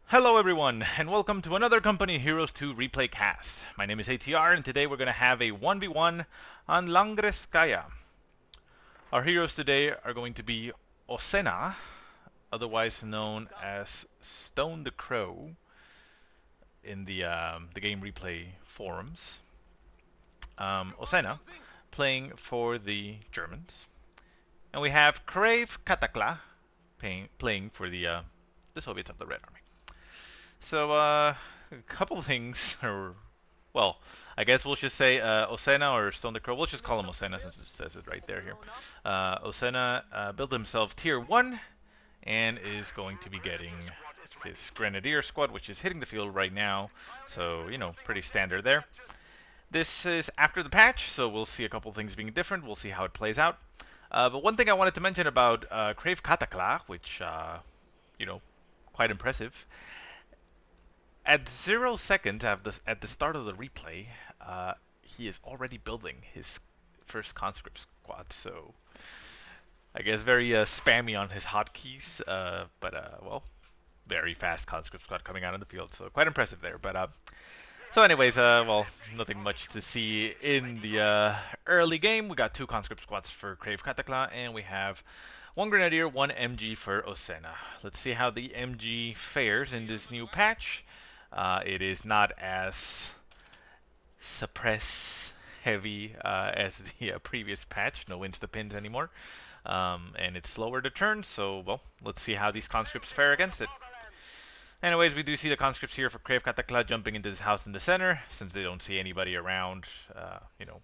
Hello everyone, and welcome to another Company Heroes 2 replay cast. My name is ATR, and today we're going to have a 1v1 on Langreskaya. Our heroes today are going to be Ozena, otherwise known as Stone the Crow in the game replay forums. Ozena playing for the Germans. And we have Crave Cataclaw playing for the Soviets of the Red Army. So, a couple things, or, well, I guess we'll just say Ozena or Stone the Crow. We'll just call him Ozena since it says it right there here. Ozena built himself tier 1 and is going to be getting his Grenadier squad, which is hitting the field right now. So, you know, pretty standard there. This is after the patch, so we'll see a couple things being different. We'll see how it plays out. But one thing I wanted to mention about Crave Cataclaw, which, you know, quite impressive. At 0 seconds at the start of the replay, he is already building his first conscript squad. So I guess very spammy on his hotkeys, but well, very fast conscript squad coming out in the field. So quite impressive there. But so anyways, well, nothing much to see in the early game. We got 2 conscript squads for Crave Cataclaw, and we have 1 Grenadier, 1 MG for Ozena. Let's see how the MG fares in this new patch. It is not as suppress heavy as the previous patch. No insta-pins anymore. And it's slower to turn, so, well, let's see how these conscripts fare against it. Anyways, we do see the conscripts here for Crave Cataclaw jumping into this house in the center, since they don't see anybody around, you know,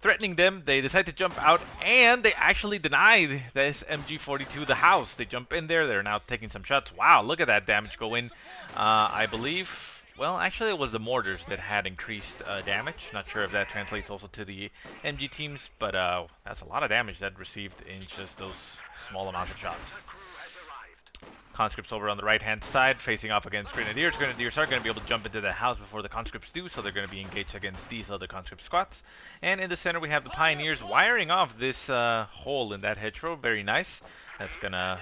threatening them. They decide to jump out, and they actually deny this MG42 the house. They jump in there. They're now taking some shots. Wow, look at that damage go in. I believe, well, actually it was the mortars that had increased damage. Not sure if that translates also to the MG teams, but that's a lot of damage that received in just those small amounts of shots. Conscripts over on the right-hand side, facing off against Grenadiers. Grenadiers are going to be able to jump into the house before the conscripts do, so they're going to be engaged against these other conscript squads. And in the center, we have the Pioneers wiring off this hole in that hedgerow. Very nice. That's going to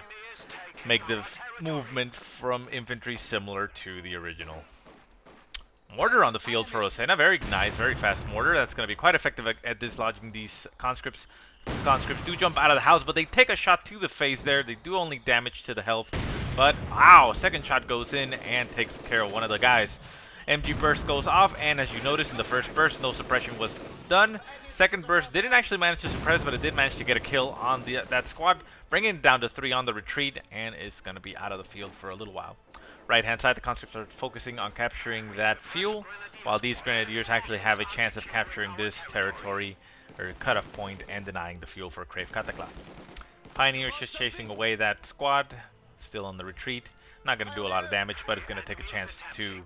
make the movement from infantry similar to the original. Mortar on the field for Ozena. Very nice, very fast mortar. That's going to be quite effective at dislodging these conscripts. Conscripts do jump out of the house, but they take a shot to the face there. They do only damage to the health. But, wow, second shot goes in and takes care of one of the guys. MG burst goes off, and as you notice in the first burst, no suppression was done. Second burst didn't actually manage to suppress, but it did manage to get a kill on that squad, bringing it down to 3 on the retreat, and is going to be out of the field for a little while. Right-hand side, the conscripts are focusing on capturing that fuel, while these Grenadiers actually have a chance of capturing this territory, or cutoff point, and denying the fuel for Crave Cataclaw. Pioneers just chasing away that squad, still on the retreat. Not going to do a lot of damage, but it's going to take a chance to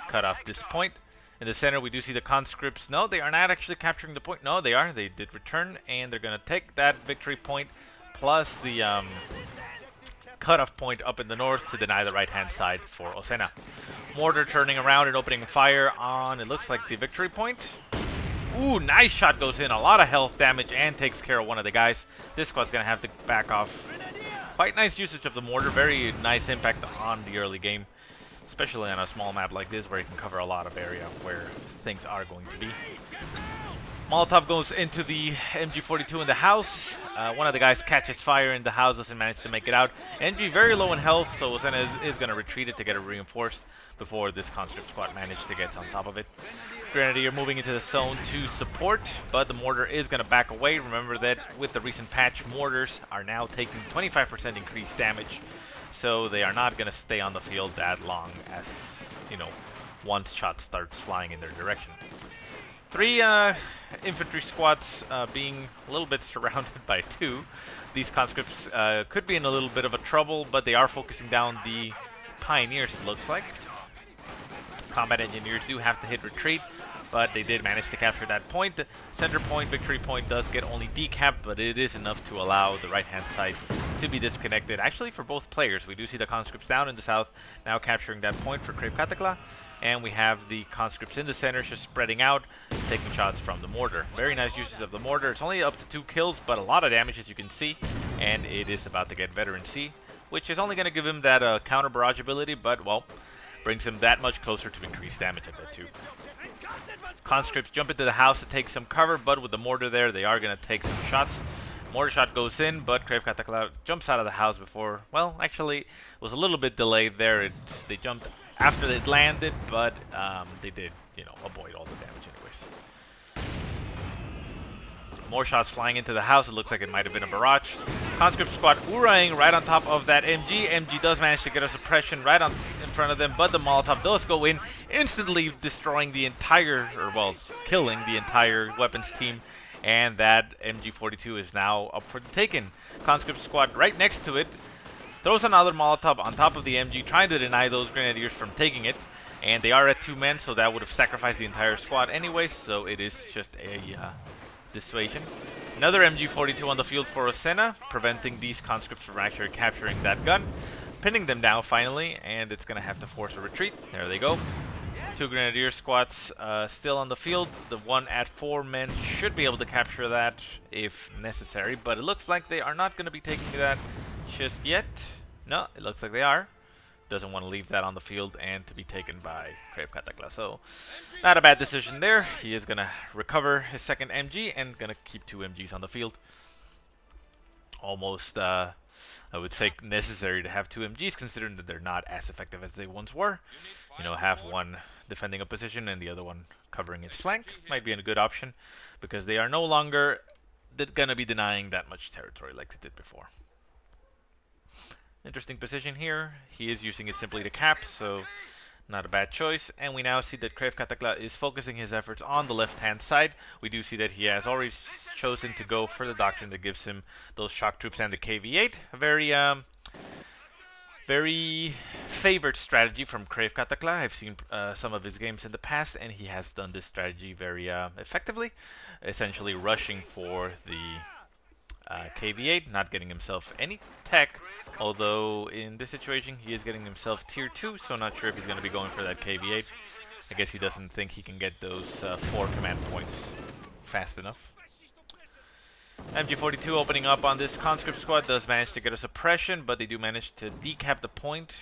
cut off this point. In the center, we do see the conscripts. No, they are not actually capturing the point. No, they are. They did return, and they're going to take that victory point, plus the cutoff point up in the north to deny the right-hand side for Ozena. Mortar turning around and opening fire on, it looks like, the victory point. Ooh, nice shot goes in. A lot of health damage and takes care of one of the guys. This squad's going to have to back off. Quite nice usage of the mortar. Very nice impact on the early game, especially on a small map like this where you can cover a lot of area where things are going to be. Molotov goes into the MG42 in the house. One of the guys catches fire in the house, doesn't manage to make it out. MG very low in health, so Ozena is going to retreat it to get it reinforced before this conscript squad managed to get on top of it. Grenadier moving into the zone to support, but the mortar is going to back away. Remember that with the recent patch, mortars are now taking 25% increased damage, so they are not going to stay on the field that long as, you know, once shots starts flying in their direction. 3 infantry squads being a little bit surrounded by 2. These conscripts could be in a little bit of a trouble, but they are focusing down the Pioneers, it looks like. Combat engineers do have to hit retreat, but they did manage to capture that point. The center point, victory point, does get only decapped, but it is enough to allow the right-hand side to be disconnected. Actually, for both players, we do see the conscripts down in the south, now capturing that point for Crave Cataclaw. And we have the conscripts in the center just spreading out, taking shots from the mortar. Very nice usage of the mortar. It's only up to 2 kills, but a lot of damage, as you can see. And it is about to get veteran C. which is only going to give him that counter barrage ability, but, well, brings him that much closer to increased damage at that too. Conscripts jump into the house to take some cover, but with the mortar there, they are going to take some shots. Mortar shot goes in, but Crave Cataclaw jumps out of the house before, well, actually, it was a little bit delayed there. They jumped after they landed, but they did, you know, avoid all the damage anyways. More shots flying into the house. It looks like it might have been a barrage. Conscript squad Uraying right on top of that MG. MG does manage to get a suppression right on in front of them, but the Molotov does go in, instantly destroying the entire, or well, killing the entire weapons team. And that MG42 is now up for the taking. Conscript squad right next to it throws another Molotov on top of the MG, trying to deny those Grenadiers from taking it. And they are at 2 men, so that would have sacrificed the entire squad anyway, so it is just a dissuasion. Another MG42 on the field for Ozena, preventing these conscripts from actually capturing that gun. Pinning them down finally, and it's going to have to force a retreat. There they go. 2 Grenadier squads still on the field. The one at 4 men should be able to capture that if necessary, but it looks like they are not going to be taking that just yet. No, it looks like they are. Doesn't want to leave that on the field and to be taken by Crave Cataclaw. So, not a bad decision there. He is going to recover his second MG and going to keep 2 MGs on the field. Almost, I would say, necessary to have 2 MGs, considering that they're not as effective as they once were. You know, have one defending a position and the other one covering its flank might be a good option, because they are no longer going to be denying that much territory like they did before. Interesting position here. He is using it simply to cap, so not a bad choice. And we now see that Crave Cataclaw is focusing his efforts on the left-hand side. We do see that he has already chosen to go for the doctrine that gives him those shock troops and the KV-8. A very favored strategy from Crave Cataclaw. I've seen some of his games in the past, and he has done this strategy very effectively, essentially rushing for the KV-8, not getting himself any tech, although in this situation he is getting himself tier 2, so not sure if he's going to be going for that KV-8. I guess he doesn't think he can get those 4 command points fast enough. MG42 opening up on this conscript squad does manage to get a suppression, but they do manage to decap the point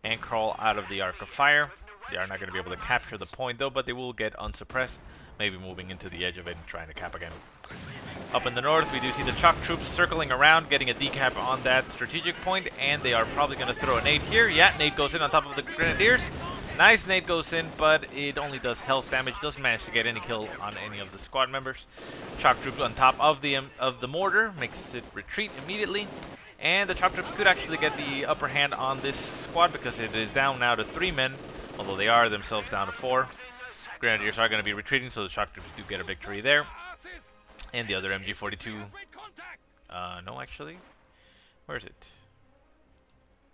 and crawl out of the arc of fire. They are not going to be able to capture the point though, but they will get unsuppressed, maybe moving into the edge of it and trying to cap again. Up in the north, we do see the Chalk troops circling around, getting a decap on that strategic point, and they are probably going to throw a nade here. Yeah, nade goes in on top of the Grenadiers. Nice nade goes in, but it only does health damage. Doesn't manage to get any kill on any of the squad members. Chalk troops on top of the mortar makes it retreat immediately, and the Chalk troops could actually get the upper hand on this squad because it is down now to 3 men, although they are themselves down to 4. Grenadiers are going to be retreating, so the Chalk troops do get a victory there. And the other MG42, no actually, where is it?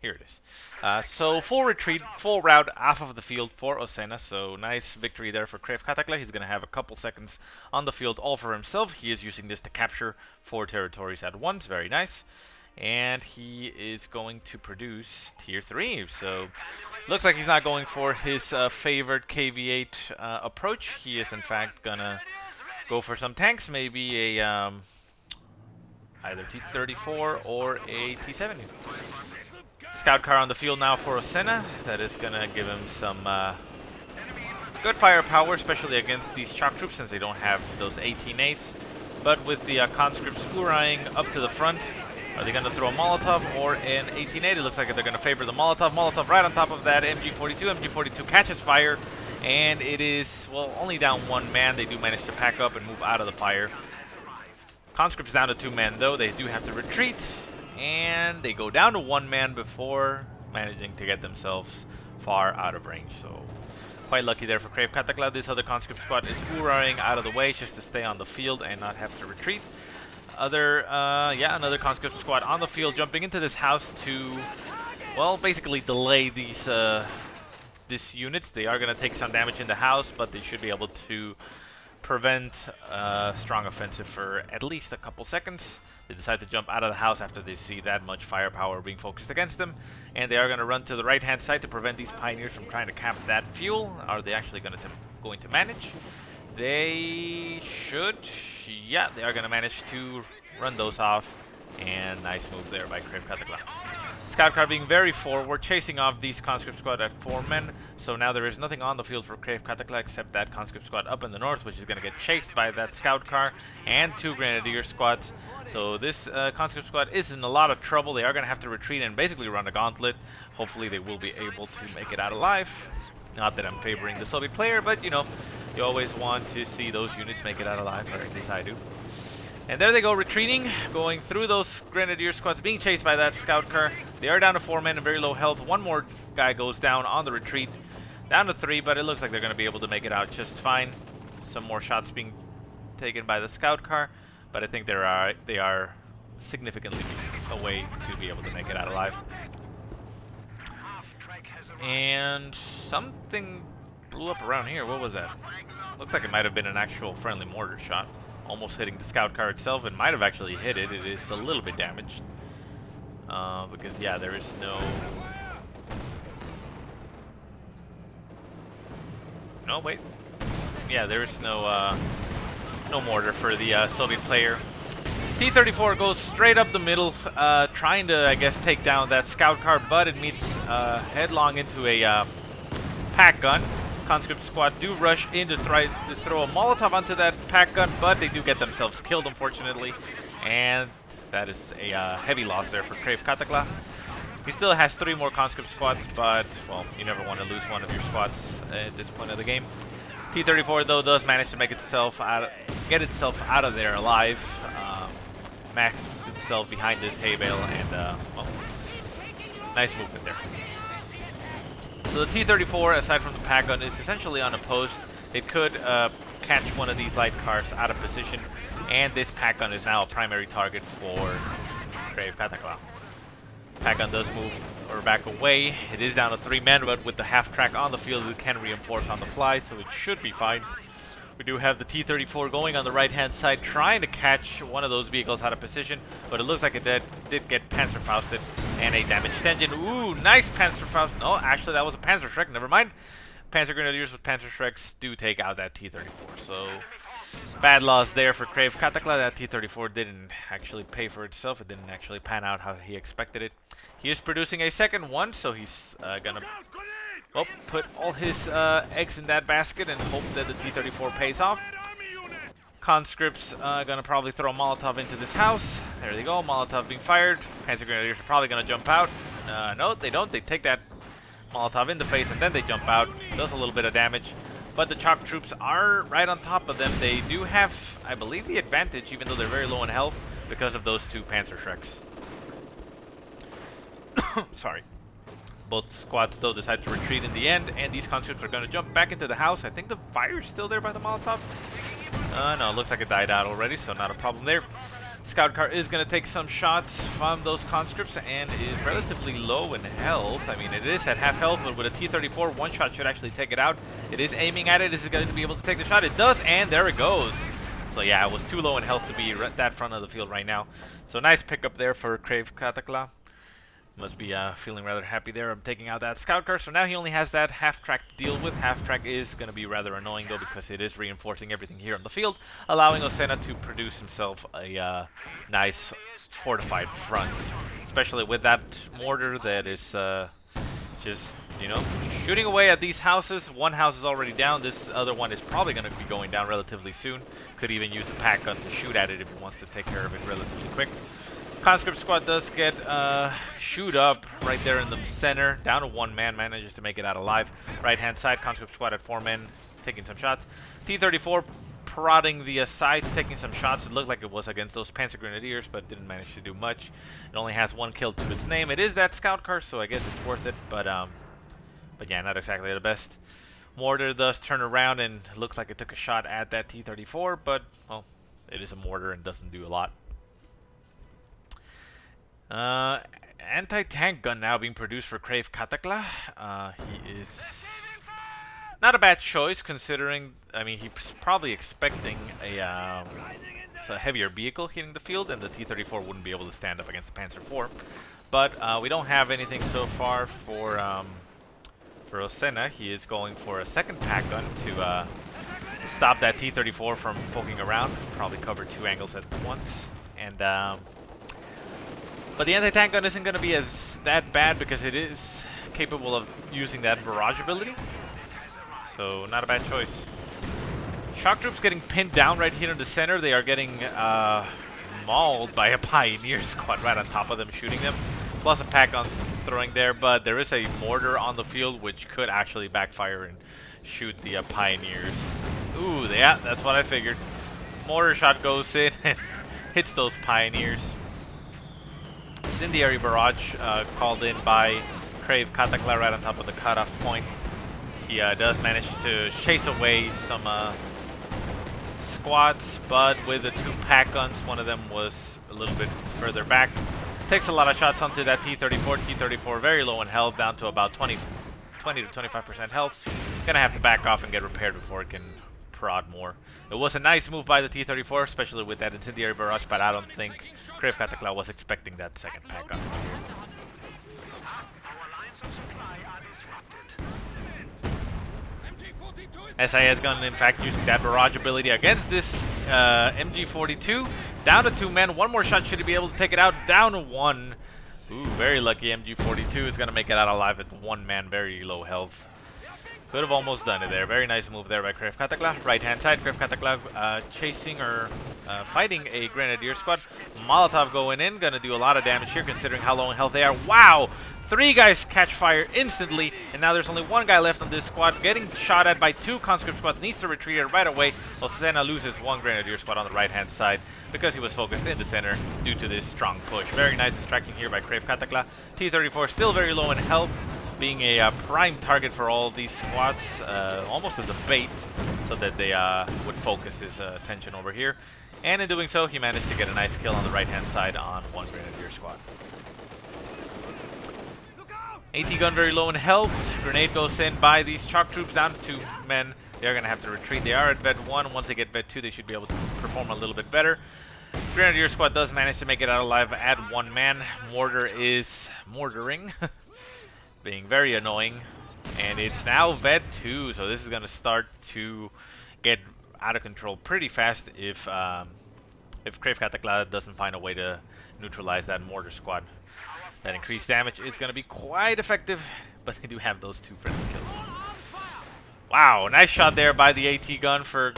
Here it is. So full retreat, full rout off of the field for Ozena, so nice victory there for Crave Cataclaw. He's going to have a couple seconds on the field all for himself. He is using this to capture 4 territories at once, very nice. And he is going to produce tier 3, so looks like he's not going for his favorite KV-8 approach. He is in fact going to go for some tanks, maybe a either T-34 or a T-70. Scout car on the field now for Ozena. That is going to give him some good firepower, especially against these Chalk troops, since they don't have those 18-8s. But with the conscripts Uraying up to the front, are they going to throw a Molotov or an 18-8? It looks like they're going to favor the Molotov. Molotov right on top of that MG42. MG42 catches fire, and it is, well, only down 1 man. They do manage to pack up and move out of the fire. Conscripts down to 2 men, though. They do have to retreat, and they go down to 1 man before managing to get themselves far out of range. So quite lucky there for Crave Cataclaw. This other conscript squad is Uraying out of the way just to stay on the field and not have to retreat. Another conscript squad on the field, jumping into this house to, well, basically delay these units. They are going to take some damage in the house, but they should be able to prevent a strong offensive for at least a couple seconds. They decide to jump out of the house after they see that much firepower being focused against them, and they are going to run to the right-hand side to prevent these pioneers from trying to cap that fuel. Are they actually going to manage? They should. Yeah, they are going to manage to run those off, and nice move there by Crave Cataclaw. Scout car being very forward, chasing off these conscript squad at 4 men. So now there is nothing on the field for Crave Cataclaw except that conscript squad up in the north, which is going to get chased by that scout car and 2 grenadier squads. So this conscript squad is in a lot of trouble. They are going to have to retreat and basically run a gauntlet. Hopefully they will be able to make it out alive. Not that I'm favoring the Soviet player, but you know, you always want to see those units make it out alive, or at least I do. And there they go, retreating, going through those grenadier squads, being chased by that scout car. They are down to 4 men and very low health. One more guy goes down on the retreat. Down to 3, but it looks like they're going to be able to make it out just fine. Some more shots being taken by the scout car, but I think they are significantly away to be able to make it out alive. And something blew up around here. What was that? Looks like it might have been an actual friendly mortar shot. Almost hitting the scout car itself. It might have actually hit it. It is a little bit damaged. Because, yeah, there is no... No, wait. Yeah, there is no mortar for the Soviet player. T-34 goes straight up the middle, trying to, I guess, take down that scout car, but it meets headlong into a pack gun. Conscript squad do rush in to try to throw a Molotov onto that pack gun, but they do get themselves killed, unfortunately. And that is a heavy loss there for Crave Cataclaw. He still has 3 more conscript squads, but, well, you never want to lose one of your squads at this point of the game. T-34, though, does manage to make itself get itself out of there alive. Maxed itself behind this hay bale, and, well, nice movement there. So the T-34, aside from the pack gun, is essentially unopposed. It could catch one of these light cars out of position, and this pack gun is now a primary target for Crave Cataclaw. Pack gun does move or back away. It is down to 3 men, but with the half track on the field, it can reinforce on the fly, so it should be fine. We do have the T-34 going on the right-hand side, trying to catch one of those vehicles out of position, but it looks like it did get Panzerfausted and a damaged engine. Ooh, nice Panzerfaust. No, actually, that was a Panzerschreck. Never mind. Panzer Grenadiers with Panzerschrecks do take out that T-34, so bad loss there for Crave Cataclaw. That T-34 didn't actually pay for itself. It didn't actually pan out how he expected it. He is producing a second one, so he's gonna... Well, put all his eggs in that basket and hope that the T-34 pays off. Conscripts gonna probably throw a Molotov into this house. There they go, Molotov being fired. Panzer Grenadiers are probably gonna jump out. No, they don't. They take that Molotov in the face and then they jump out. Does a little bit of damage. But the Chalk troops are right on top of them. They do have, I believe, the advantage, even though they're very low in health, because of those 2 Panzerschrecks. Sorry. Both squads, though, decide to retreat in the end, and these conscripts are going to jump back into the house. I think the fire is still there by the Molotov. No, it looks like it died out already, so not a problem there. Scout car is going to take some shots from those conscripts and is relatively low in health. I mean, it is at half health, but with a T-34, one shot should actually take it out. It is aiming at it. Is it going to be able to take the shot? It does, and there it goes. So yeah, it was too low in health to be that front of the field right now. So nice pickup there for Crave Cataclaw. Must be feeling rather happy there. I'm taking out that scout car, so now he only has that half-track to deal with. Half-track is going to be rather annoying, though, because it is reinforcing everything here on the field, allowing Ozena to produce himself a nice fortified front, especially with that mortar that is just, you know, shooting away at these houses. One house is already down. This other one is probably going to be going down relatively soon. Could even use the pack gun to shoot at it if he wants to take care of it relatively quick. Conscript squad does get shoot up right there in the center. Down to 1 man, manages to make it out alive. Right hand side, conscript squad at 4 men, taking some shots. T-34 prodding the sides, taking some shots. It looked like it was against those Panzer Grenadiers, but didn't manage to do much. It only has 1 kill to its name. It is that scout car, so I guess it's worth it. But yeah, not exactly the best. Mortar does turn around and looks like it took a shot at that T-34, but well, it is a mortar and doesn't do a lot. Anti-tank gun now being produced for Crave Cataclaw. He is not a bad choice, considering, I mean, he's probably expecting a heavier vehicle hitting the field, and the T-34 wouldn't be able to stand up against the Panzer IV. But we don't have anything so far for Ozena. He is going for a second pack gun to stop that T-34 from poking around. Probably cover 2 angles at once, and but the anti-tank gun isn't going to be as that bad because it is capable of using that barrage ability. So not a bad choice. Shock troops getting pinned down right here in the center. They are getting mauled by a Pioneer squad right on top of them, shooting them. Plus a pack on throwing there, but there is a mortar on the field which could actually backfire and shoot the Pioneers. Ooh, yeah, that's what I figured. Mortar shot goes in and hits those Pioneers. Incendiary barrage called in by Crave Cataclaw right on top of the cutoff point. He does manage to chase away some squads, but with the 2 pack guns, one of them was a little bit further back. Takes a lot of shots onto that T-34. T-34 very low in health, down to about 20 to 25% health. Gonna have to back off and get repaired before it can prod more. It was a nice move by the T-34, especially with that incendiary barrage, but I don't think Crave Cataclaw was expecting that second pack gun. SIS gun, in fact, using that barrage ability against this MG42. Down to 2 men. One more shot should he be able to take it out. Down to 1. Ooh, very lucky MG42 is going to make it out alive with 1 man, very low health. Could have almost done it there. Very nice move there by Crave Cataclaw. Right hand side, Crave Cataclaw chasing or fighting a Grenadier squad. Molotov going in. Going to do a lot of damage here considering how low in health they are. Wow! 3 guys catch fire instantly, and now there's only 1 guy left on this squad, getting shot at by 2 conscript squads, needs to retreat right away. Ozena loses 1 Grenadier squad on the right-hand side because he was focused in the center due to this strong push. Very nice distracting here by Crave Cataclaw. T-34 still very low in health, being a prime target for all these squads, almost as a bait, so that they would focus his attention over here. And in doing so, he managed to get a nice kill on the right-hand side on 1 Grenadier squad. AT gun very low in health. Grenade goes in by these Shock troops, down to 2 men. They're going to have to retreat. They are at bed 1. Once they get bed 2, they should be able to perform a little bit better. Grenadier squad does manage to make it out alive at 1 man. Mortar is mortaring, being very annoying. And it's now Ved 2, so this is going to start to get out of control pretty fast if Crave Cataclaw doesn't find a way to neutralize that mortar squad. That increased damage is going to be quite effective, but they do have those 2 friendly kills. Wow, nice shot there by the AT gun for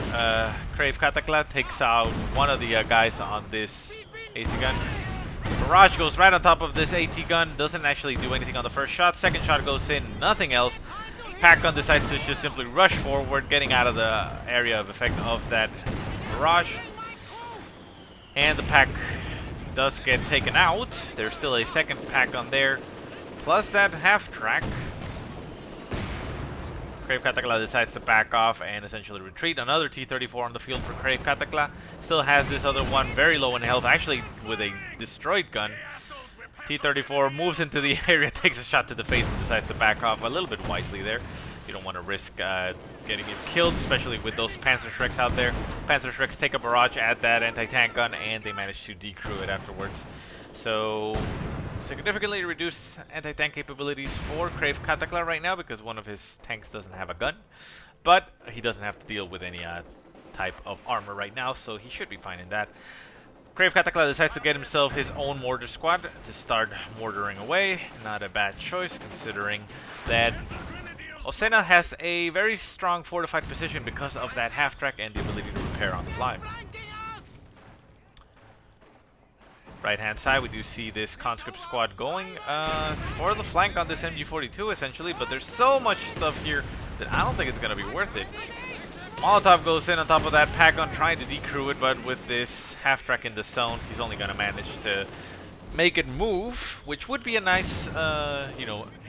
Crave Cataclaw. Takes out one of the guys on this AC gun. Barrage goes right on top of this AT gun. Doesn't actually do anything on the first shot. Second shot goes in, nothing else. Pack gun decides to just simply rush forward, getting out of the area of effect of that barrage. And the pack does get taken out. There's still a second pack on there, plus that half track. Crave Cataclaw decides to back off and essentially retreat. Another T-34 on the field for Crave Cataclaw. Still has this other one very low in health, actually with a destroyed gun. T-34 moves into the area, takes a shot to the face, and decides to back off a little bit wisely there. You don't want to risk getting it killed, especially with those Panzer Shreks out there. Panzer Shreks take a barrage at that anti-tank gun, and they manage to decrew it afterwards. So, significantly reduced anti-tank capabilities for Crave Cataclaw right now because one of his tanks doesn't have a gun. But he doesn't have to deal with any type of armor right now, so he should be fine in that. Crave Cataclaw decides to get himself his own mortar squad to start mortaring away. Not a bad choice considering that Ozena has a very strong fortified position because of that half-track and the ability to repair on the fly. Right-hand side, we do see this conscript squad going for the flank on this MG42 essentially, but there's so much stuff here that I don't think it's going to be worth it. Molotov goes in on top of that pack gun trying to decrew it, but with this half-track in the zone, he's only going to manage to make it move, which would be a nice, a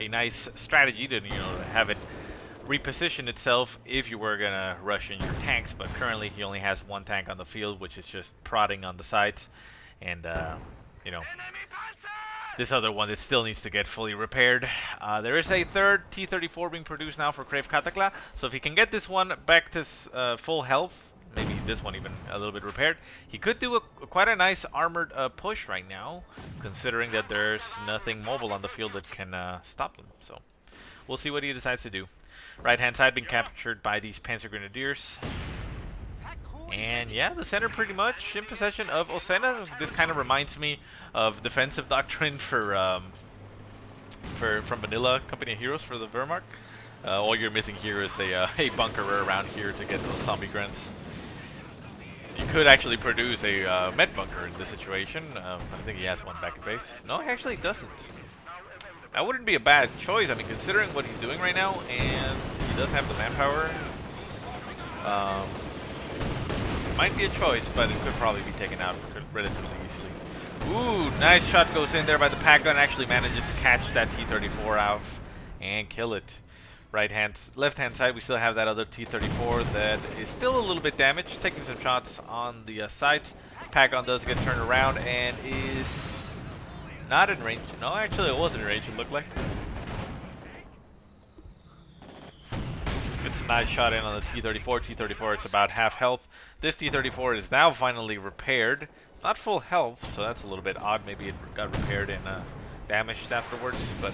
nice strategy to, have it reposition itself if you were gonna rush in your tanks. But currently, he only has 1 tank on the field, which is just prodding on the sides, and this other one that still needs to get fully repaired. There is a third T-34 being produced now for Crave Cataclaw, so if he can get this one back to full health, maybe this one even a little bit repaired, he could do quite a nice armored push right now, considering that there's nothing mobile on the field that can stop them. So we'll see what he decides to do. Right-hand side being captured by these Panzer Grenadiers. And yeah, the center pretty much in possession of Ozena. This kind of reminds me of defensive doctrine for from Vanilla Company of Heroes for the Wehrmacht. All you're missing here is a bunker around here to get those zombie grunts. You could actually produce a med bunker in this situation. I think he has one back in base. No, he actually doesn't. That wouldn't be a bad choice. I mean, considering what he's doing right now, and he does have the manpower. Might be a choice, but it could probably be taken out relatively easily. Ooh, nice shot goes in there by the pack gun. Actually manages to catch that T-34 out and kill it. Left hand side, we still have that other T-34 that is still a little bit damaged, taking some shots on the sides. Pack gun does get turned around and is not in range. No, actually it was in range, it looked like. It's a nice shot in on the T-34. T-34, it's about half health. This T-34 is now finally repaired. It's not full health, so that's a little bit odd. Maybe it got repaired and damaged afterwards, but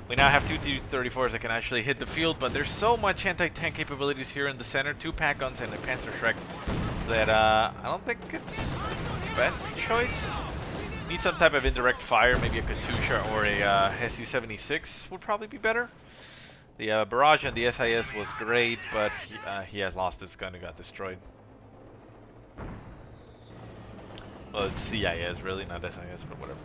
we now have two T-34s that can actually hit the field, but there's so much anti-tank capabilities here in the center. Two pack guns and a Panzerschreck that I don't think it's the best choice. Need some type of indirect fire, maybe a Katusha or a Su-76 would probably be better. The barrage on the SIS was great, but he has lost his gun and got destroyed. Well, it's CIS really, not SIS, but whatever.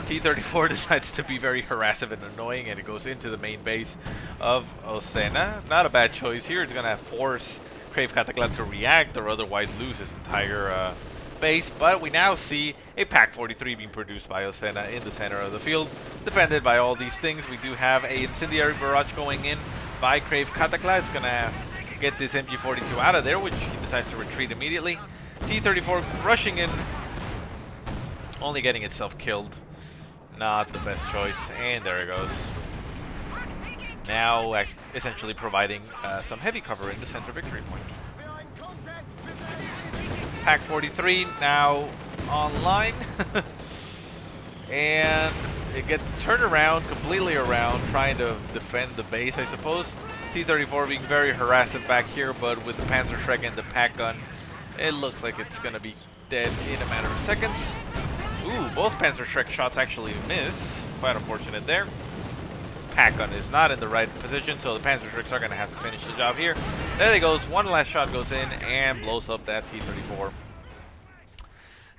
T-34 decides to be very harassing and annoying, and it goes into the main base of Ozena. Not a bad choice here. It's going to force Crave Cataclaw to react or otherwise lose his entire base, but we now see a Pak-43 being produced by Ozena in the center of the field, defended by all these things. We do have a incendiary barrage going in by Crave Cataclaw. It's gonna get this MG42 out of there, which he decides to retreat immediately. T-34 rushing in, only getting itself killed. Not the best choice, and there it goes. Now essentially providing some heavy cover in the center victory point. Pak-43 now online, and it gets turned around, completely around, trying to defend the base, I suppose. T-34 being very harassing back here, but with the Panzerschreck and the pack gun, it looks like it's going to be dead in a matter of seconds. Ooh, both Panzerschreck shots actually miss. Quite unfortunate there. Pack gun is not in the right position, so the Panzerschrecks are going to have to finish the job here. There he goes. One last shot goes in and blows up that T-34.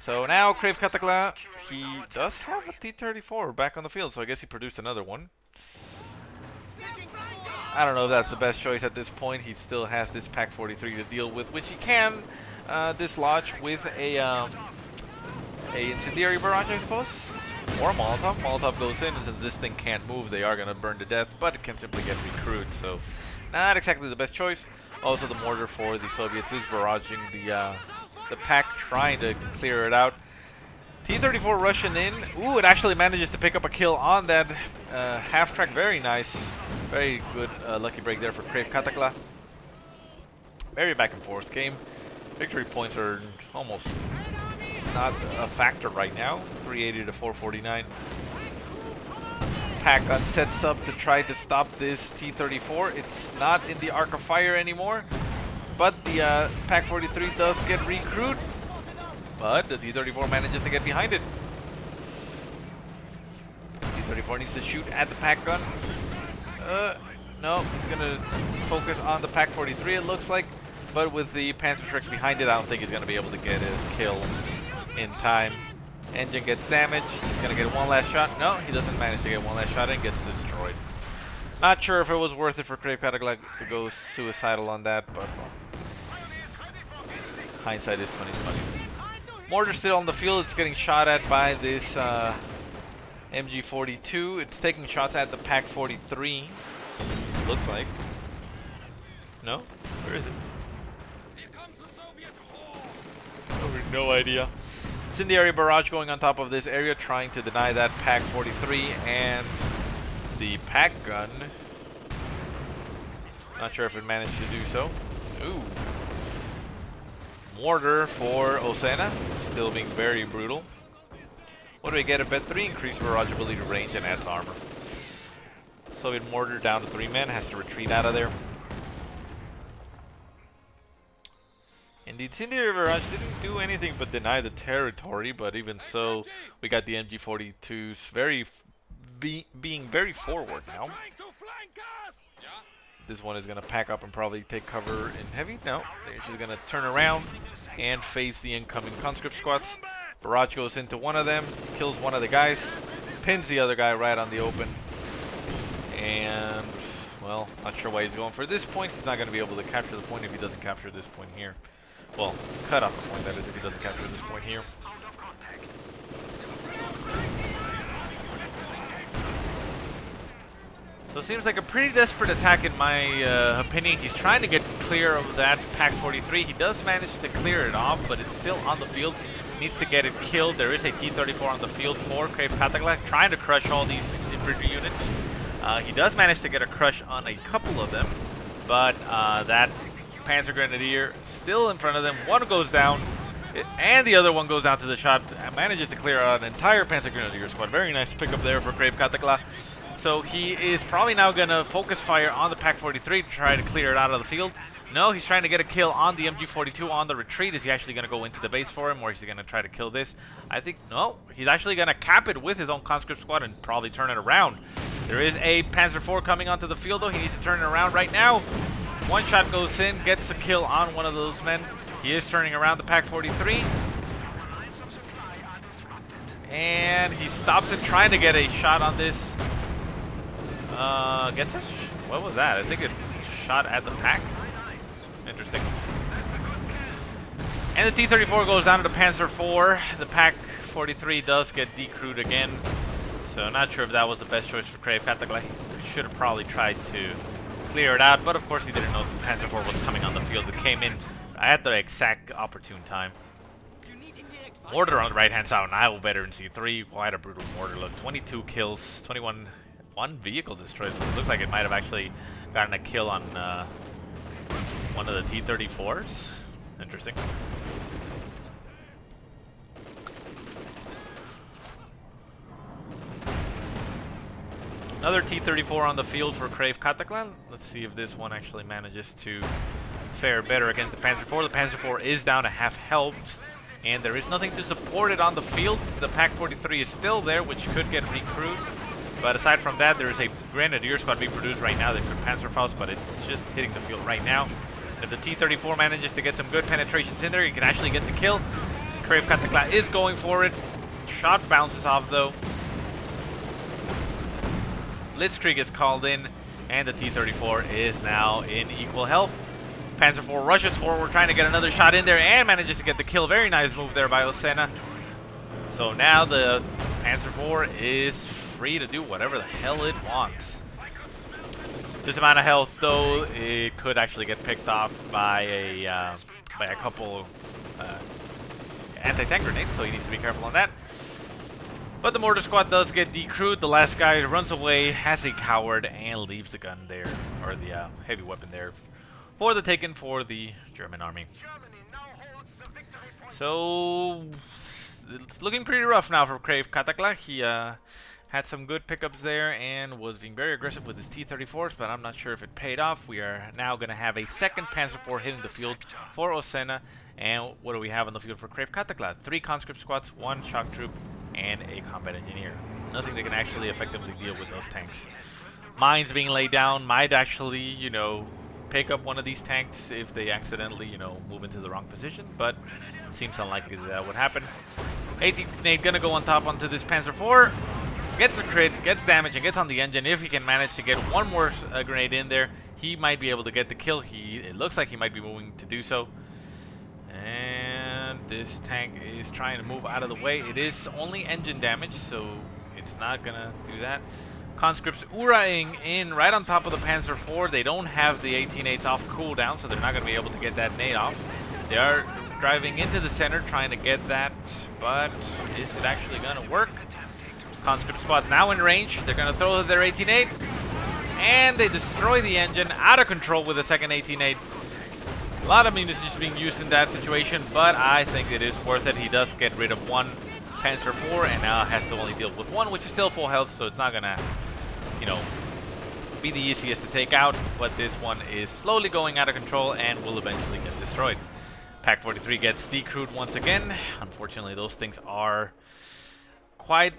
So now Crave Cataclaw, he does have a T-34 back on the field, so I guess he produced another one. I don't know if that's the best choice at this point. He still has this Pak-43 to deal with, which he can dislodge with a incendiary barrage, I suppose. Or a Molotov. Molotov goes in, and since this thing can't move, they are going to burn to death, but it can simply get recruited, so not exactly the best choice. Also, the mortar for the Soviets is barraging the pack, trying to clear it out. T-34 rushing in. Ooh, it actually manages to pick up a kill on that half-track. Very nice. Very good lucky break there for Crave Cataclaw. Very back-and-forth game. Victory points are almost not a factor right now. 380 to 449. Pack gun sets up to try to stop this T-34. It's not in the arc of fire anymore, but the Pak-43 does get recruit, but the T-34 manages to get behind it. T-34 needs to shoot at the pack gun. No, it's gonna focus on the Pak-43, it looks like, but with the Panzerschrecks behind it, I don't think he's gonna be able to get a kill in time. Engine gets damaged. He's gonna get one last shot. No, he doesn't manage to get one last shot and gets destroyed. Not sure if it was worth it for Crave Cataclaw to go suicidal on that, but well, hindsight is 20/20. Mortar still on the field. It's getting shot at by this MG42. It's taking shots at the Pak-43. Looks like. No? Where is it? No idea. Incendiary barrage going on top of this area, trying to deny that Pak-43 and the pack gun. Not sure if it managed to do so. Ooh. Mortar for Ozena, still being very brutal. What do we get? A bet 3 increased barrage ability range and adds armor. Soviet mortar down to 3 men, has to retreat out of there. In The incendiary barrage didn't do anything but deny the territory, but even so, we got the MG42s being very forward now. This one is going to pack up and probably take cover in heavy. No, she's going to turn around and face the incoming conscript squads. Barrage goes into one of them, kills one of the guys, pins the other guy right on the open. And, well, not sure why he's going for this point. He's not going to be able to capture the point if he doesn't capture this point here. Well, cut off the point, that is, if he doesn't capture this point here. So it seems like a pretty desperate attack in my opinion. He's trying to get clear of that Pack 43. He does manage to clear it off, but it's still on the field. Needs to get it killed. There is a T-34 on the field for Crave Cataclaw, trying to crush all these infantry units. He does manage to get a crush on a couple of them, but that Panzer Grenadier still in front of them. One goes down, and the other one goes down to the shot. Manages to clear out an entire Panzer Grenadier squad. Very nice pickup there for Crave Cataclaw. So he is probably now going to focus fire on the Pack 43 to try to clear it out of the field. No, he's trying to get a kill on the MG42 on the retreat. Is he actually going to go into the base for him, or is he going to try to kill this? I think, no, he's actually going to cap it with his own conscript squad and probably turn it around. There is a Panzer IV coming onto the field, though. He needs to turn it around right now. One shot goes in, gets a kill on one of those men. He is turning around the Pack 43. And he stops it, trying to get a shot on this. Gets it? What was that? I think it shot at the Pack. Interesting. And the T-34 goes down to the Panzer IV. The Pack 43 does get decrewed again. So not sure if that was the best choice for Crave Cataclaw. Should have probably tried to clear it out, but of course he didn't know the Panzer IV was coming on the field. It came in at the exact opportune time. Mortar on the right-hand side, Nile Veteran C3. Quite a brutal mortar look. 22 kills, 21... One vehicle destroyed. So it looks like it might have actually gotten a kill on one of the T-34s. Interesting. Another T-34 on the field for Crave Cataclaw. Let's see if this one actually manages to fare better against the Panzer IV. The Panzer IV is down to half health, and there is nothing to support it on the field. The Pack 43 is still there, which could get recruited. But aside from that, there is a Grenadier squad being produced right now that could Panzerfaust, but it's just hitting the field right now. If the T-34 manages to get some good penetrations in there, he can actually get the kill. Crave Cataclaw is going for it. Shot bounces off, though. Blitzkrieg is called in, and the T-34 is now in equal health. Panzer IV rushes forward, trying to get another shot in there, and manages to get the kill. Very nice move there by Ozena. So now the Panzer IV is free to do whatever the hell it wants. This amount of health, though, it could actually get picked off by a couple anti-tank grenades, so he needs to be careful on that. But the mortar squad does get decrewed. The last guy runs away as a coward and leaves the gun there, or the heavy weapon there, for the taken for the German army. So it's looking pretty rough now for Crave Cataclaw. He had some good pickups there and was being very aggressive with his T-34s, but I'm not sure if it paid off. We are now going to have a second Panzer IV hitting the field for Ozena. And what do we have on the field for Crave Cataclaw? 3 conscript squads, 1 shock troop, and a combat engineer. Nothing that can actually effectively deal with those tanks. Mines being laid down might actually, you know, pick up one of these tanks if they accidentally, you know, move into the wrong position, but it seems unlikely that would happen. 18 grenade gonna go on top onto this Panzer IV. Gets a crit, gets damage, and gets on the engine. If he can manage to get one more grenade in there, he might be able to get the kill. It looks like he might be moving to do so. And this tank is trying to move out of the way. It is only engine damage, so it's not gonna do that. Conscripts Uraing in right on top of the Panzer IV. They don't have the 18-8s off cooldown, so they're not gonna be able to get that nade off. They are driving into the center, trying to get that, but is it actually gonna work? Conscript squad's now in range. They're going to throw their 18-8, and they destroy the engine. Out of control with the second 18-8. A lot of munitions being used in that situation, but I think it is worth it. He does get rid of 1 Panzer IV, and now has to only deal with 1, which is still full health, so it's not going to, you know, be the easiest to take out. But this one is slowly going out of control and will eventually get destroyed. Pack 43 gets decrewed once again. Unfortunately, those things are quite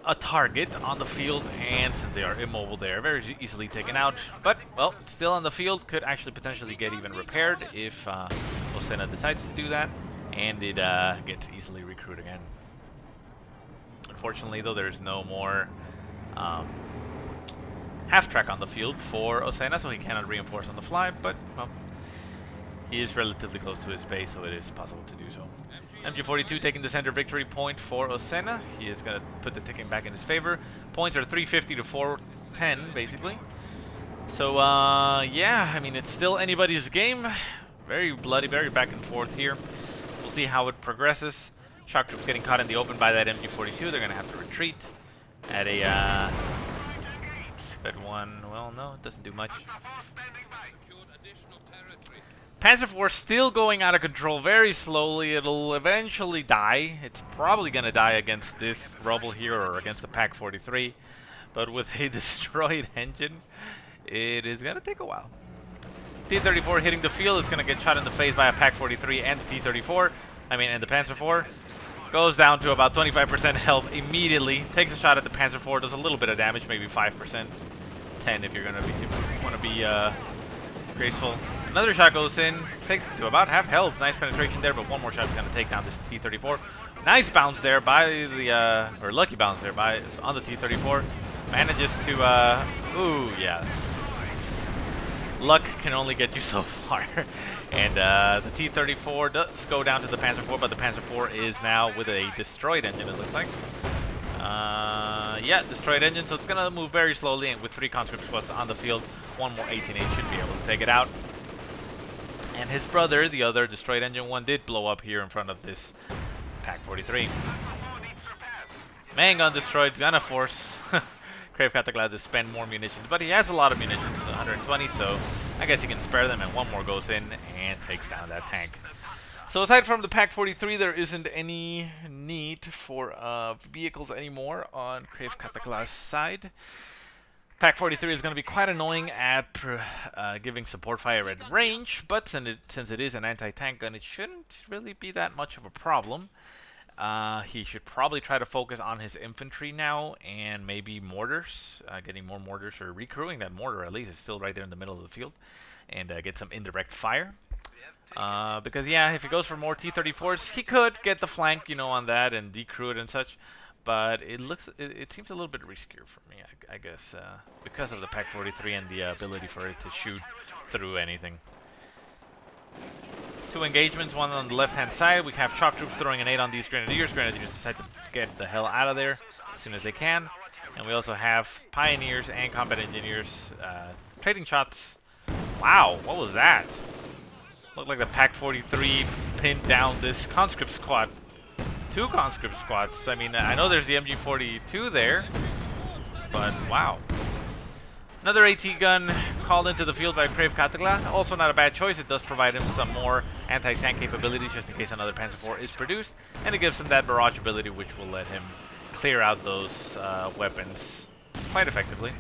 a target on the field, and since they are immobile, they are very easily taken out. But, well, still on the field, could actually potentially get even repaired if Ozena decides to do that, and it gets easily recruited again. Unfortunately, though, there's no more half-track on the field for Ozena, so he cannot reinforce on the fly, but, well, he is relatively close to his base, so it is possible to do so. MG42 taking the center victory point for Ozena. He is going to put the ticking back in his favor. Points are 350 to 410, basically. So, yeah, I mean, it's still anybody's game. Very bloody, very back and forth here. We'll see how it progresses. Shock troops getting caught in the open by that MG42. They're going to have to retreat at a, Bed 1. Well, no, it doesn't do much. Panzer IV still going out of control very slowly. It'll eventually die. It's probably going to die against this rubble here or against the Pack 43. But with a destroyed engine, it is going to take a while. T-34 hitting the field. It's going to get shot in the face by a Pack 43 and the T-34. And the Panzer IV. Goes down to about 25% health immediately. Takes a shot at the Panzer IV. Does a little bit of damage, maybe 5%. 10 if you're going to be, want to be graceful. Another shot goes in, takes it to about half health. Nice penetration there, but one more shot is going to take down this T-34. Nice bounce there by the, or lucky bounce there by on the T-34. Manages to, ooh, yeah. Luck can only get you so far. And the T-34 does go down to the Panzer IV, but the Panzer IV is now with a destroyed engine, it looks like. Yeah, destroyed engine, so it's going to move very slowly, and with 3 conscript squads on the field, one more 18A should be able to take it out. And his brother, the other destroyed engine one, did blow up here in front of this Pack 43. Main gun destroyed, gonna force Crave Cataclaw to spend more munitions, but he has a lot of munitions, 120, so I guess he can spare them, and one more goes in and takes down that tank. So aside from the Pack 43, there isn't any need for vehicles anymore on Crave Cataclaw's side. Pack 43 is going to be quite annoying at giving support fire at range, but since it is an anti-tank gun, it shouldn't really be that much of a problem. He should probably try to focus on his infantry now and maybe mortars, getting more mortars, or recrewing that mortar at least. It's still right there in the middle of the field, and get some indirect fire. Because, yeah, if he goes for more T-34s, he could get the flank, you know, on that and decrew it and such. But it seems a little bit riskier for me, I guess, because of the Pack 43 and the ability for it to shoot through anything. 2 engagements, one on the left-hand side. We have shock troops throwing an 8 on these grenadiers. Grenadiers decide to get the hell out of there as soon as they can. And we also have pioneers and combat engineers trading shots. Wow, what was that? Looked like the Pack 43 pinned down this conscript squad. 2 conscript squads. I mean, I know there's the MG42 there, but wow. Another AT gun called into the field by Crave Cataclaw. Also not a bad choice. It does provide him some more anti-tank capabilities just in case another Panzer IV is produced, and it gives him that barrage ability which will let him clear out those weapons quite effectively.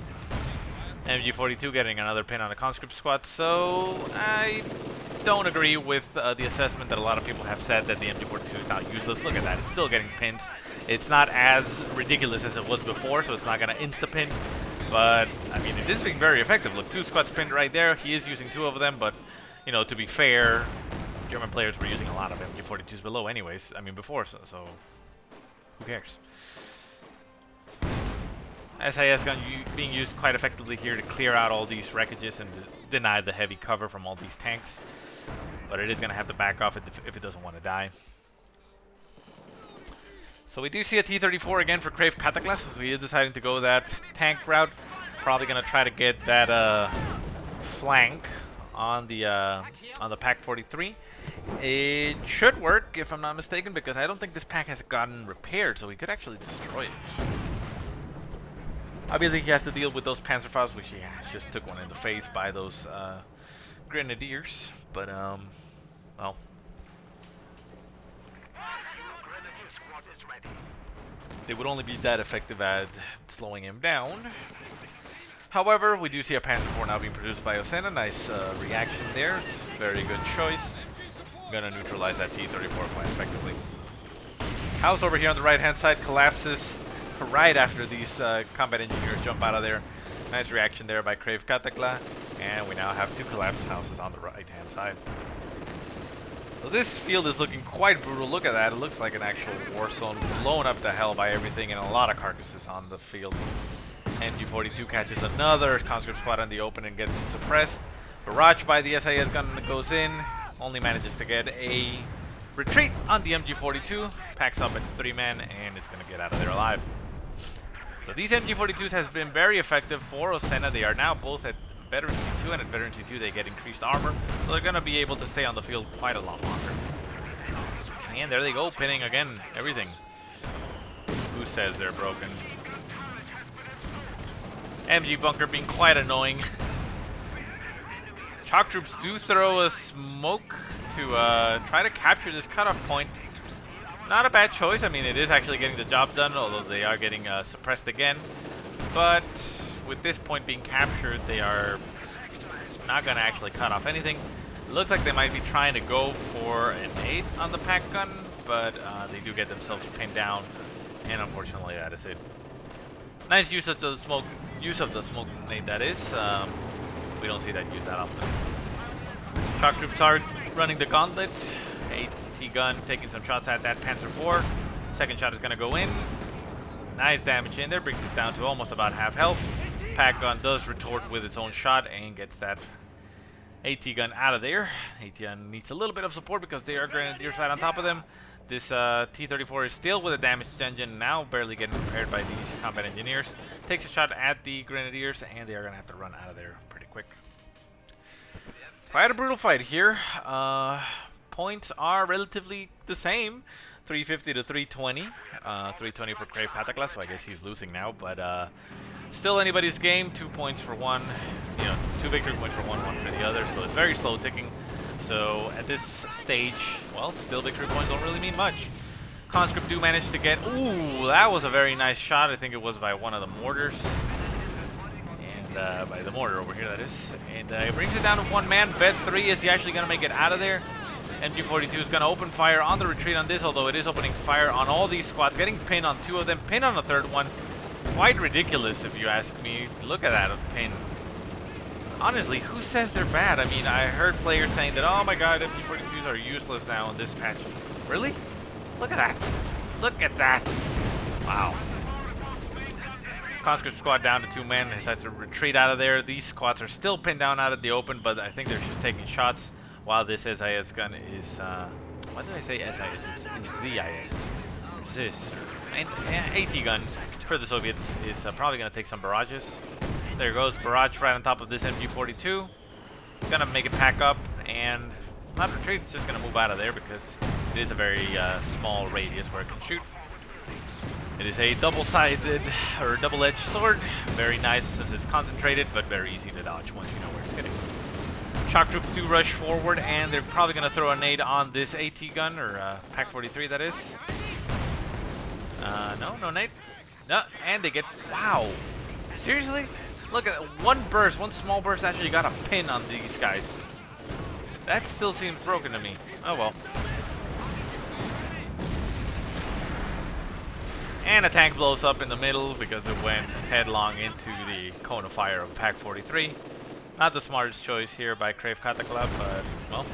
MG42 getting another pin on a conscript squad, so I don't agree with the assessment that a lot of people have said that the MG42 is not useless. Look at that, it's still getting pins. It's not as ridiculous as it was before, so it's not going to insta-pin, but, I mean, it is being very effective. Look, 2 squads pinned right there. He is using 2 of them, but, you know, to be fair, German players were using a lot of MG42s below anyways, I mean, before, so who cares? SIS gun being used quite effectively here to clear out all these wreckages and deny the heavy cover from all these tanks. But it is going to have to back off if it doesn't want to die. So we do see a T-34 again for Crave Cataclaw. He is deciding to go that tank route. Probably going to try to get that flank on the Pack 43. It should work, if I'm not mistaken, because I don't think this pack has gotten repaired, so he could actually destroy it. Obviously, he has to deal with those Panzer IVs, which he just took one in the face by those grenadiers. But, well. They would only be that effective at slowing him down. However, we do see a Panzer IV now being produced by Ozena. Nice reaction there. It's a very good choice. Gonna neutralize that T-34 quite effectively. House over here on the right-hand side collapses right after these combat engineers jump out of there. Nice reaction there by Crave Cataclaw, and we now have 2 collapsed houses on the right-hand side. So this field is looking quite brutal. Look at that. It looks like an actual war zone, blown up to hell by everything, and a lot of carcasses on the field. MG42 catches another conscript squad on the open and gets it suppressed. Barrage by the SIS gun goes in, only manages to get a retreat on the MG42, packs up at 3-man, and is going to get out of there alive. So these MG42s has been very effective for Ozena. They are now both at Veteran C2, and at Veteran C2 they get increased armor, so they're going to be able to stay on the field quite a lot longer. And there they go, pinning again everything. Who says they're broken? MG bunker being quite annoying. Shock troops do throw a smoke to try to capture this cutoff point. Not a bad choice. I mean, it is actually getting the job done, although they are getting suppressed again. But with this point being captured, they are not going to actually cut off anything. It looks like they might be trying to go for an 8 on the pack gun, but they do get themselves pinned down, and unfortunately that is it. Nice use of the smoke grenade, that is. We don't see that used that often. Shock troops are running the gauntlet. AT gun taking some shots at that Panzer IV. Second shot is going to go in. Nice damage in there, brings it down to almost about half health. Pack gun does retort with its own shot and gets that AT gun out of there. AT gun needs a little bit of support because they are grenadiers right on top of them. This T-34 is still with a damaged engine, now barely getting repaired by these combat engineers. Takes a shot at the grenadiers, and they are going to have to run out of there pretty quick. Quite a brutal fight here. Points are relatively the same, 350 to 320. 320 for Crave Cataclaw, so I guess he's losing now, but still anybody's game. 2 points for one, 2 victory points for one for the other, so it's very slow ticking. So at this stage, well, still victory points don't really mean much. Conscript do manage to get, ooh, that was a very nice shot. I think it was by one of the mortars. And by the mortar over here, that is. And it brings it down to 1 man. Vet 3, is he actually going to make it out of there? MG42 is going to open fire on the retreat on this, although it is opening fire on all these squads. Getting pinned on 2 of them, pinned on the 3rd one. Quite ridiculous, if you ask me. Look at that pin. Honestly, who says they're bad? I mean, I heard players saying that, oh my god, MG42s are useless now in this patch. Really? Look at that. Look at that. Wow. Conscript squad down to 2 men. Decides to retreat out of there. These squads are still pinned down out of the open, but I think they're just taking shots while this SIS gun is, why did I say SIS? It's ZIS. ZIS. And AT gun for the Soviets is probably going to take some barrages. There goes barrage right on top of this MG42. Gonna make it pack up and not retreat, it's just gonna move out of there because it is a very small radius where it can shoot. It is a double-sided or double-edged sword. Very nice since it's concentrated, but very easy to dodge once you know where it's getting. Shock troops do rush forward, and they're probably gonna throw a nade on this AT gun or Pack 43, that is. No nade. No, and they get, wow, seriously? Look at that. One small burst actually got a pin on these guys. That still seems broken to me. Oh well. And a tank blows up in the middle because it went headlong into the cone of fire of Pack 43. Not the smartest choice here by Crave Cataclaw, but, well,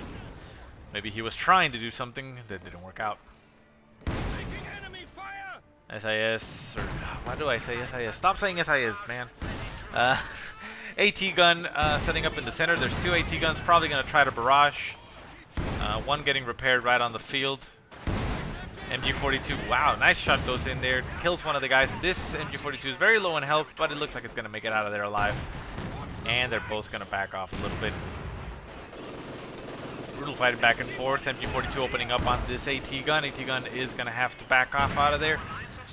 maybe he was trying to do something that didn't work out. SIS, or why do I say SIS? Stop saying SIS, man. AT gun setting up in the center. There's 2 AT guns probably going to try to barrage. One getting repaired right on the field. MG42, wow, nice shot goes in there. Kills one of the guys. This MG42 is very low in health, but it looks like it's going to make it out of there alive. And they're both going to back off a little bit. Brutal fight back and forth. MG42 opening up on this AT gun. AT gun is going to have to back off out of there.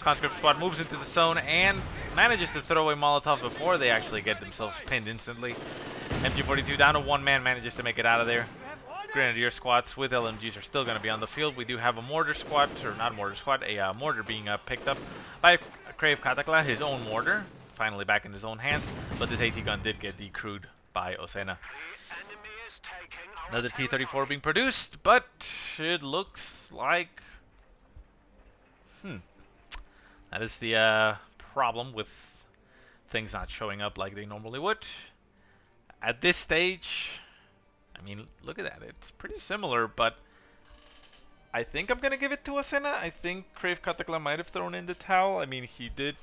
Conscript squad moves into the zone and manages to throw a Molotov before they actually get themselves pinned instantly. MG42 down to 1 man, manages to make it out of there. Grenadier squads with LMGs are still going to be on the field. We do have a mortar squad, or not a mortar squad, a mortar being picked up by Crave Cataclaw, his own mortar, finally back in his own hands. But this AT gun did get decrewed by Ozena. Another T-34 being produced, but it looks like... That is the problem with things not showing up like they normally would. At this stage, I mean, look at that. It's pretty similar, but I think I'm going to give it to Ozena. I think Crave Cataclaw might have thrown in the towel. I mean, he did...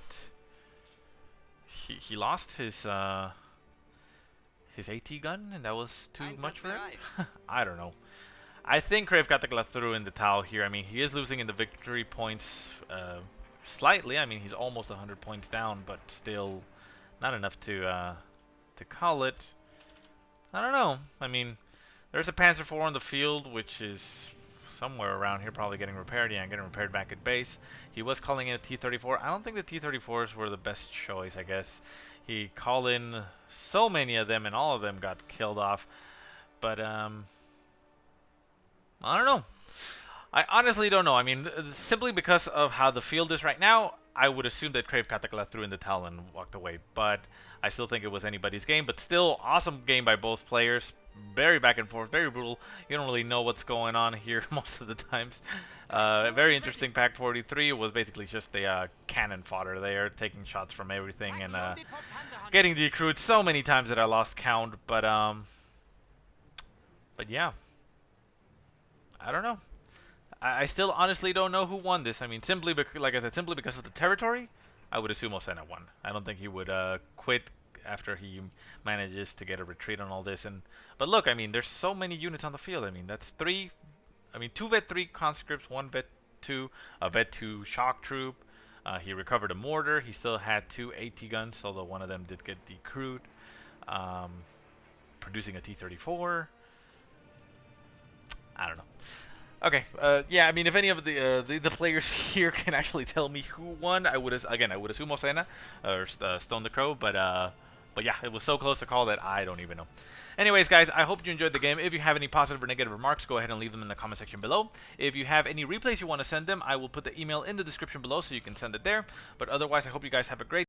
He lost his AT gun, and that was too much for him? I don't know. I think Crave Cataclaw threw in the towel here. I mean, he is losing in the victory points slightly. I mean, he's almost 100 points down, but still not enough to call it. I don't know. I mean, there's a Panzer IV on the field, which is somewhere around here, probably getting repaired. Yeah, getting repaired back at base. He was calling in a T-34. I don't think the T-34s were the best choice, I guess. He called in so many of them, and all of them got killed off. But, I don't know. I honestly don't know. I mean, simply because of how the field is right now, I would assume that Crave Cataclaw threw in the towel and walked away. But I still think it was anybody's game. But still, awesome game by both players. Very back and forth, very brutal. You don't really know what's going on here most of the times. Very interesting. Pack 43 was basically just a cannon fodder there, taking shots from everything and getting decrewed so many times that I lost count. But yeah, I don't know. I still honestly don't know who won this. I mean, simply like I said, simply because of the territory, I would assume Ozena won. I don't think he would quit after he manages to get a retreat on all this. But look, I mean, there's so many units on the field. I mean, that's two Vet 3 conscripts, one Vet 2, a Vet 2 shock troop. He recovered a mortar. He still had 2 AT guns, although one of them did get decrewed. Producing a T-34. I don't know. Okay, yeah, I mean, if any of the players here can actually tell me who won, I would assume Ozena or Stone the Crow, but yeah, it was so close to call that I don't even know. Anyways, guys, I hope you enjoyed the game. If you have any positive or negative remarks, go ahead and leave them in the comment section below. If you have any replays you want to send them, I will put the email in the description below so you can send it there. But otherwise, I hope you guys have a great